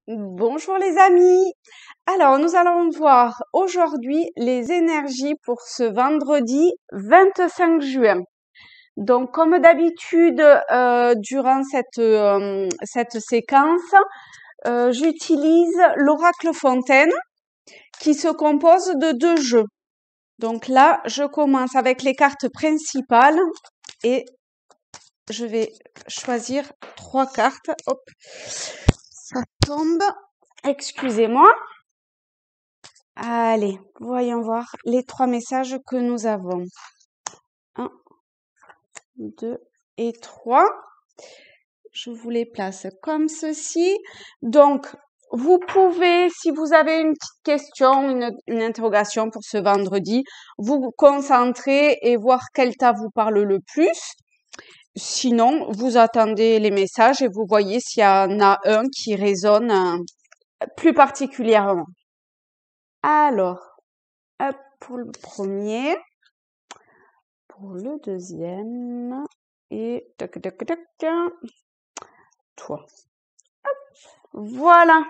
Bonjour les amis. Alors, nous allons voir aujourd'hui les énergies pour ce vendredi 25 juin. Donc, comme d'habitude, durant cette séquence, j'utilise l'oracle Fontaine qui se compose de 2 jeux. Donc là, je commence avec les cartes principales et je vais choisir 3 cartes. Hop, ça tombe. Excusez-moi. Allez, voyons voir les 3 messages que nous avons. 1, 2 et 3. Je vous les place comme ceci. Donc, vous pouvez, si vous avez une petite question, une interrogation pour ce vendredi, vous concentrer et voir quel tas vous parle le plus. Sinon, vous attendez les messages et vous voyez s'il y en a un qui résonne plus particulièrement. Alors, hop, pour le premier, pour le deuxième, et tac, tac, tac, toi. Hop, voilà.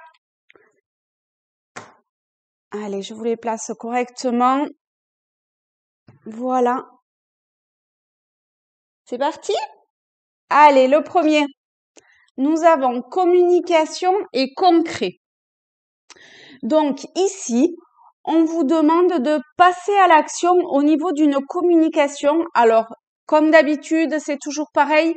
Allez, je vous les place correctement. Voilà. C'est parti? Allez, le premier. Nous avons communication et concret. Donc ici, on vous demande de passer à l'action au niveau d'une communication. Alors, comme d'habitude, c'est toujours pareil.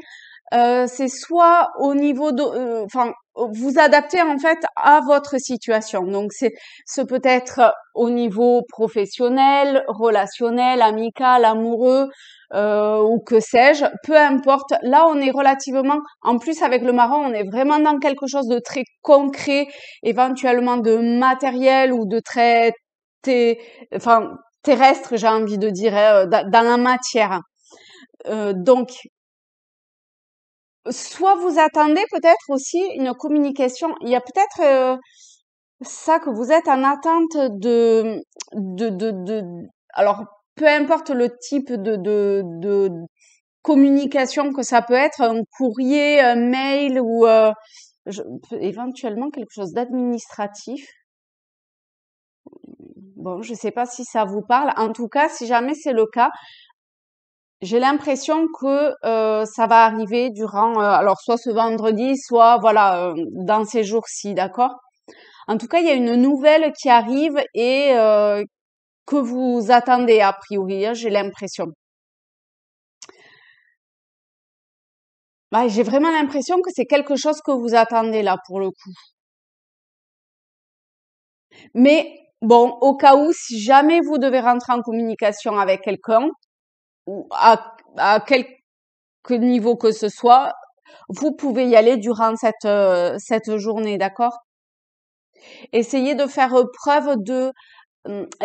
C'est soit au niveau de, vous adaptez en fait à votre situation. Donc ce peut être au niveau professionnel, relationnel, amical, amoureux ou que sais-je, peu importe. Là, on est relativement, en plus avec le marron, on est vraiment dans quelque chose de très concret, éventuellement de matériel ou de très terrestre, j'ai envie de dire, dans la matière. Donc soit vous attendez peut-être aussi une communication. Il y a peut-être ça que vous êtes en attente de. Alors, peu importe le type de communication que ça peut être, un courrier, un mail ou éventuellement quelque chose d'administratif. Bon, je sais pas si ça vous parle. En tout cas, si jamais c'est le cas, j'ai l'impression que ça va arriver durant, alors soit ce vendredi, soit voilà, dans ces jours-ci, d'accord? En tout cas, il y a une nouvelle qui arrive et que vous attendez a priori, hein, j'ai l'impression. J'ai vraiment l'impression que c'est quelque chose que vous attendez là pour le coup. Mais bon, au cas où, si jamais vous devez rentrer en communication avec quelqu'un, ou à quelque niveau que ce soit, vous pouvez y aller durant cette journée, d'accord? Essayez de faire preuve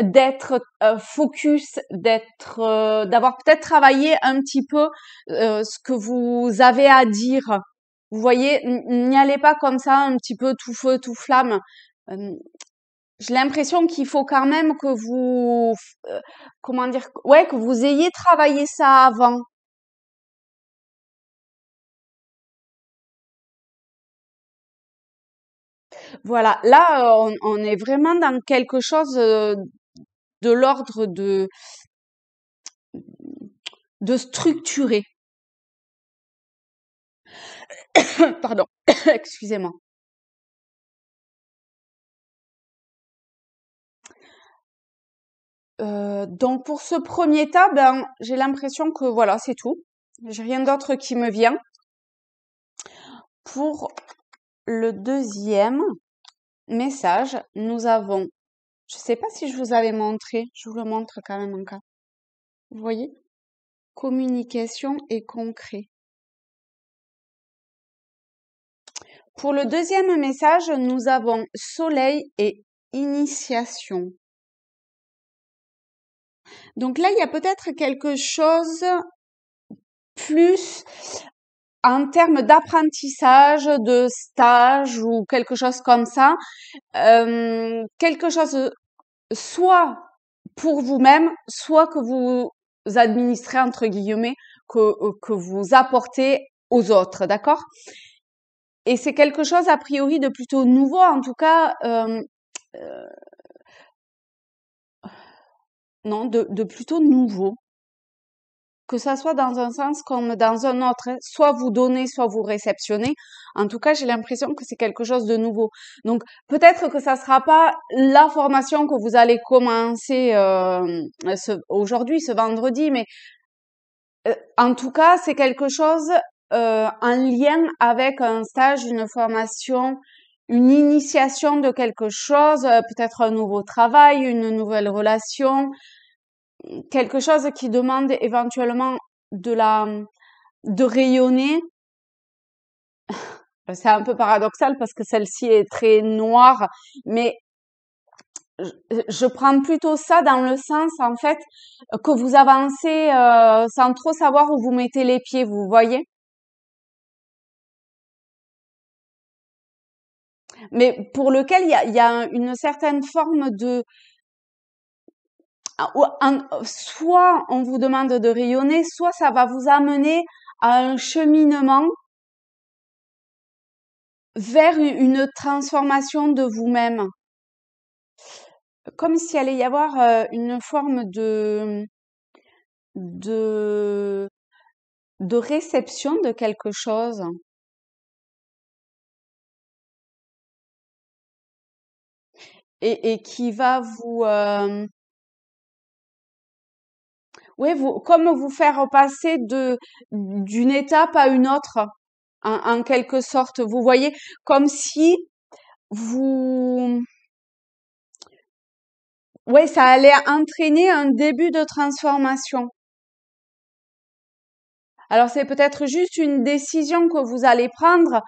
d'être focus, d'avoir peut-être travaillé un petit peu ce que vous avez à dire. Vous voyez, n'y allez pas comme ça, un petit peu tout feu, tout flamme. Euh, j'ai l'impression qu'il faut quand même que vous, comment dire, ouais, que vous ayez travaillé ça avant. Voilà, là, on est vraiment dans quelque chose de l'ordre de structuré. Pardon, excusez-moi. Donc pour ce premier tas, ben, j'ai l'impression que voilà, c'est tout. J'ai rien d'autre qui me vient. Pour le deuxième message, nous avons, je sais pas si je vous avais montré, je vous le montre quand même en cas. Vous voyez? Communication et concret. Pour le deuxième message, nous avons soleil et initiation. Donc là, il y a peut-être quelque chose plus en termes d'apprentissage, de stage ou quelque chose comme ça. Quelque chose soit pour vous-même, soit que vous administrez entre guillemets, que vous apportez aux autres, d'accord? et c'est quelque chose a priori de plutôt nouveau, en tout cas, non, de plutôt nouveau. Que ça soit dans un sens comme dans un autre, hein. Soit vous donnez, soit vous réceptionnez. En tout cas, j'ai l'impression que c'est quelque chose de nouveau. Donc, peut-être que ça sera pas la formation que vous allez commencer aujourd'hui, ce vendredi, mais en tout cas, c'est quelque chose en lien avec un stage, une formation, une initiation de quelque chose, peut-être un nouveau travail, une nouvelle relation, quelque chose qui demande éventuellement de rayonner. C'est un peu paradoxal parce que celle-ci est très noire, mais je prends plutôt ça dans le sens, en fait, que vous avancez sans trop savoir où vous mettez les pieds, vous voyez? Mais pour lequel il y a une certaine forme de soit on vous demande de rayonner, soit ça va vous amener à un cheminement vers une transformation de vous-même. Comme s'il allait y avoir une forme de, de réception de quelque chose. Et qui va vous, ouais, comme vous faire passer d'une étape à une autre, en quelque sorte. Vous voyez, comme si vous, ouais, ça allait entraîner un début de transformation. Alors c'est peut-être juste une décision que vous allez prendre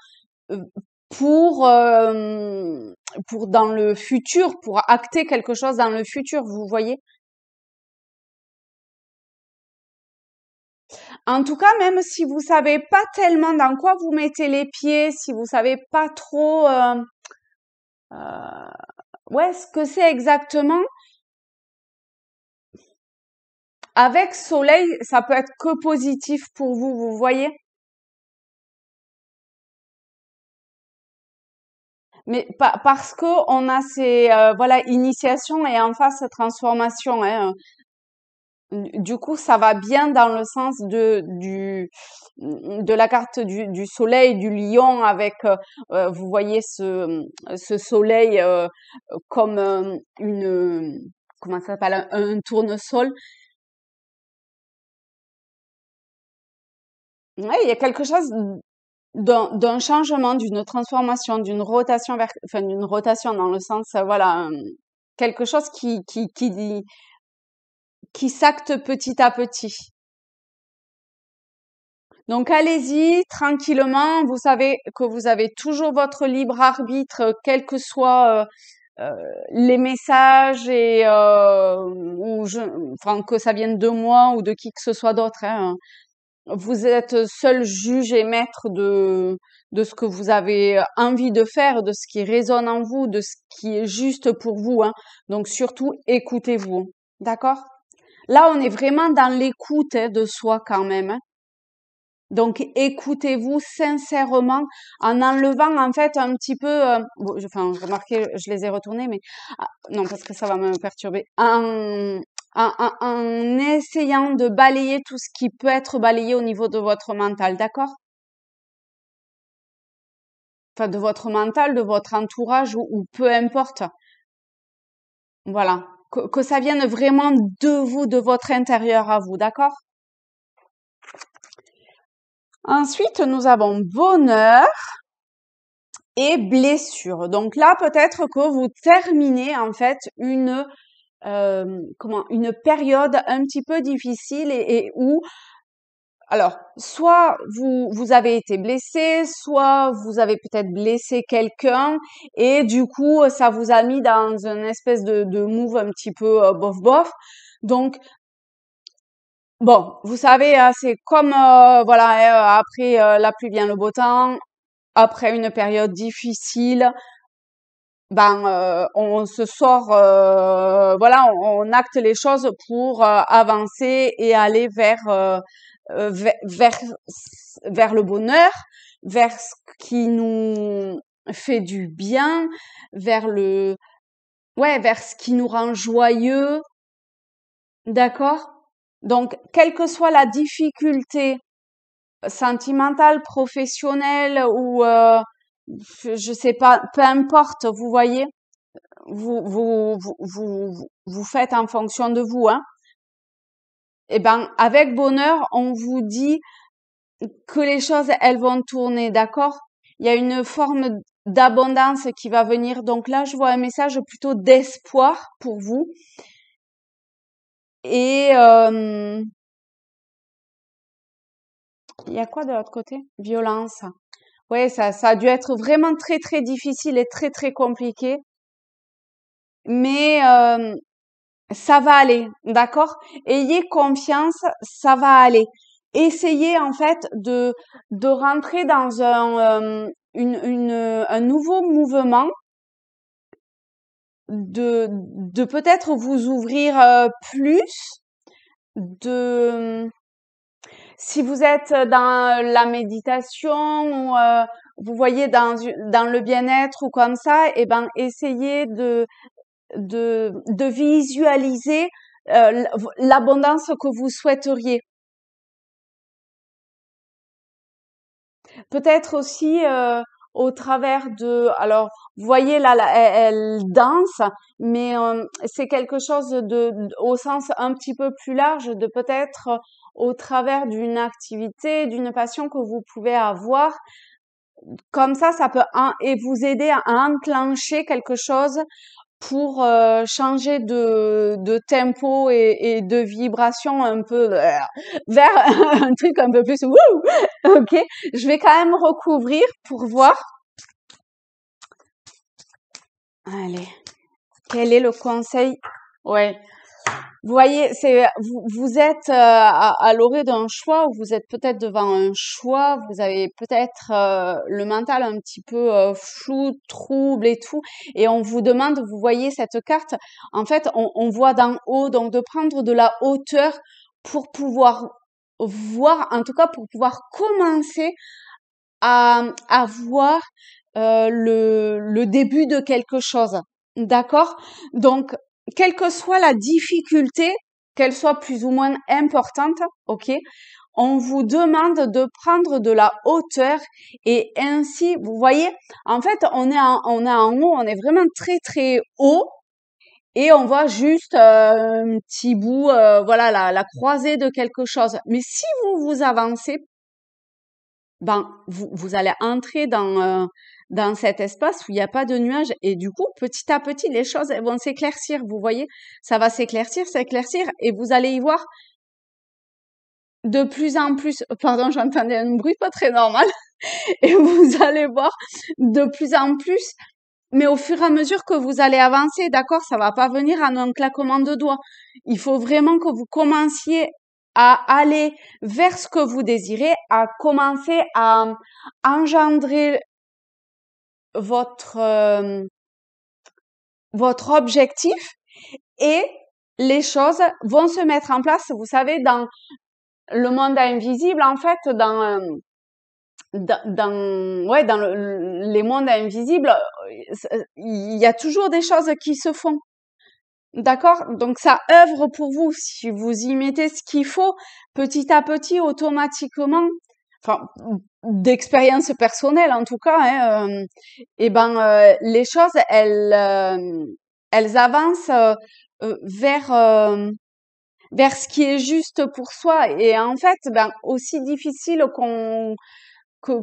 euh, pour euh, pour dans le futur, pour acter quelque chose dans le futur. Vous voyez. En tout cas, même si vous savez pas tellement dans quoi vous mettez les pieds, si vous savez pas trop ouais, ce que c'est exactement, avec soleil, ça peut être que positif pour vous, vous voyez. Mais parce que on a ces voilà initiations et en face transformation. Hein. Du coup, ça va bien dans le sens de la carte du soleil, du lion, avec, vous voyez ce soleil comme comment ça s'appelle, un tournesol. Ouais, il y a quelque chose d'un changement, d'une transformation, d'une rotation enfin d'une rotation dans le sens, voilà, quelque chose qui s'acte petit à petit. Donc allez-y tranquillement, vous savez que vous avez toujours votre libre arbitre, quels que soient les messages et enfin que ça vienne de moi ou de qui que ce soit d'autre. Hein. Vous êtes seul juge et maître de ce que vous avez envie de faire, de ce qui résonne en vous, de ce qui est juste pour vous. Hein. Donc surtout, écoutez-vous. D'accord? Là, on est vraiment dans l'écoute de soi quand même. Hein. Donc écoutez-vous sincèrement en enlevant en fait un petit peu, enfin remarquez, je les ai retournés, mais non parce que ça va me perturber. En essayant de balayer tout ce qui peut être balayé au niveau de votre mental, d'accord? Enfin de votre mental, de votre entourage ou peu importe. Voilà. Que ça vienne vraiment de vous, de votre intérieur à vous, d'accord? Ensuite, nous avons bonheur et blessure. Donc là, peut-être que vous terminez en fait une période un petit peu difficile et où alors soit vous avez été blessé, soit vous avez peut-être blessé quelqu'un et du coup ça vous a mis dans une espèce de move un petit peu bof bof. Donc bon, vous savez, hein, c'est comme voilà, hein, après la pluie vient le beau temps. Après une période difficile, ben on se sort, voilà, on acte les choses pour avancer et aller vers, vers le bonheur. vers ce qui nous fait du bien, vers vers ce qui nous rend joyeux, d'accord? Donc, quelle que soit la difficulté sentimentale, professionnelle ou je sais pas, peu importe, vous voyez, vous faites en fonction de vous, hein. Eh ben, avec bonheur, on vous dit que les choses, elles vont tourner, d'accord? Il y a une forme d'abondance qui va venir. Donc là, je vois un message plutôt d'espoir pour vous. Et il y a quoi de l'autre côté? Violence. Ouais, ça a dû être vraiment très, très difficile et très, très compliqué. Mais ça va aller, d'accord? Ayez confiance, ça va aller. Essayez en fait de rentrer dans un nouveau mouvement, de peut-être vous ouvrir plus, de si vous êtes dans la méditation ou vous voyez dans le bien-être ou comme ça, eh ben essayez de visualiser l'abondance que vous souhaiteriez. Peut-être aussi au travers alors vous voyez là, elle danse, mais c'est quelque chose au sens un petit peu plus large de peut-être au travers d'une activité, d'une passion que vous pouvez avoir. Comme ça peut et vous aider à enclencher quelque chose pour changer de tempo et de vibration un peu vers un truc un peu plus wouh. Ok, je vais quand même recouvrir pour voir. Allez, quel est le conseil? Ouais. Vous voyez, vous êtes à l'orée d'un choix ou vous êtes peut-être devant un choix, vous avez peut-être le mental un petit peu flou, trouble et tout, et on vous demande, vous voyez cette carte, en fait, on voit d'en haut, donc de prendre de la hauteur pour pouvoir voir, en tout cas pour pouvoir commencer à voir le début de quelque chose. D'accord? Donc, quelle que soit la difficulté, qu'elle soit plus ou moins importante, ok? On vous demande de prendre de la hauteur et ainsi, vous voyez, en fait, on est en haut, on est vraiment très très haut et on voit juste un petit bout, voilà, la croisée de quelque chose. Mais si vous avancez, ben vous allez entrer dans cet espace où il n'y a pas de nuages et du coup petit à petit les choses elles vont s'éclaircir, vous voyez, ça va s'éclaircir et vous allez y voir de plus en plus. Pardon, j'entendais un bruit pas très normal. Et vous allez voir de plus en plus, mais au fur et à mesure que vous allez avancer, d'accord, ça va pas venir en un claquement de doigts. Il faut vraiment que vous commenciez à aller vers ce que vous désirez, à commencer à engendrer votre objectif et les choses vont se mettre en place. Vous savez, dans le monde invisible, en fait, dans les mondes invisibles, il y a toujours des choses qui se font. D'accord? Donc ça œuvre pour vous. Si vous y mettez ce qu'il faut, petit à petit, automatiquement, enfin, d'expérience personnelle en tout cas, hein, les choses, elles avancent vers ce qui est juste pour soi. Et en fait, aussi difficile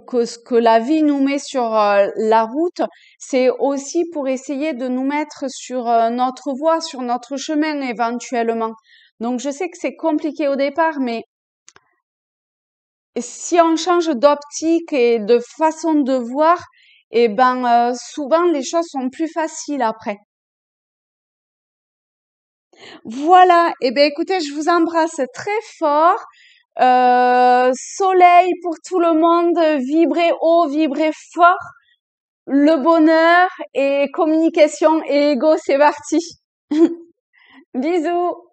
que ce que la vie nous met sur la route, c'est aussi pour essayer de nous mettre sur notre voie, sur notre chemin éventuellement. Donc je sais que c'est compliqué au départ, mais si on change d'optique et de façon de voir, souvent les choses sont plus faciles après. Voilà, écoutez, je vous embrasse très fort. Soleil pour tout le monde, vibrez haut, vibrez fort, le bonheur et communication et ego, c'est parti. Bisous.